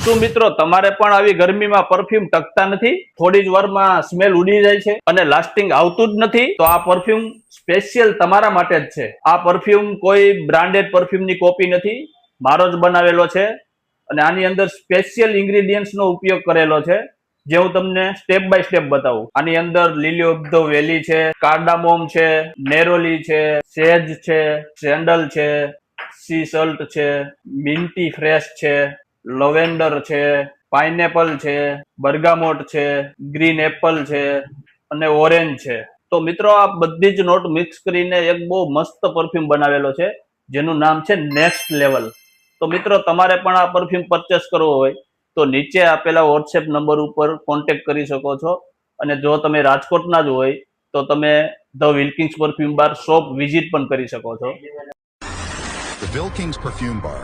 શું મિત્રો તમારે પણ આવી ગરમીમાં પરફ્યુમ ટકતા નથી? થોડી જ વારમાં સ્મેલ ઉડી જાય છે અને લાસ્ટિંગ આવતું જ નથી? તો આ પરફ્યુમ સ્પેશિયલ તમારા માટે જ છે. આ પરફ્યુમ કોઈ બ્રાન્ડેડ પરફ્યુમની કોપી નથી, મારો જ બનાવેલો છે અને આની અંદર સ્પેશિયલ ઇન્ગ્રેડિયન્ટ્સ નો ઉપયોગ કરેલો છે, જે હું તમને સ્ટેપ બાય સ્ટેપ બતાવું. આની અંદર લીલી ઓફ ધ વેલી છે, કાર્ડામોમ છે, નેરોલી છે, સેજ છે, સેન્ડલ છે, સી સલ્ટ છે, મિન્ટી ફ્રેશ છે, લવેન્ડર છે, પાઇનેપલ છે, બર્ગામોટ છે, ગ્રીન એપલ છે અને ઓરેન્જ છે. તો મિત્રો આ બધી જ નોટ મિક્સ કરીને એક બહુ મસ્ત પરફ્યુમ બનાવેલો છે, જેનું નામ છે નેક્સ્ટ લેવલ. તો મિત્રો તમારે પણ આ પરફ્યુમ પરચેસ કરવો હોય તો નીચે આપેલા વોટ્સએપ નંબર ઉપર કોન્ટેક્ટ કરી શકો છો. અને જો તમે રાજકોટના જ હોય તો તમે the Wilkings perfume bar shop visit પણ કરી શકો છો. The Vilkings Perfume Bar.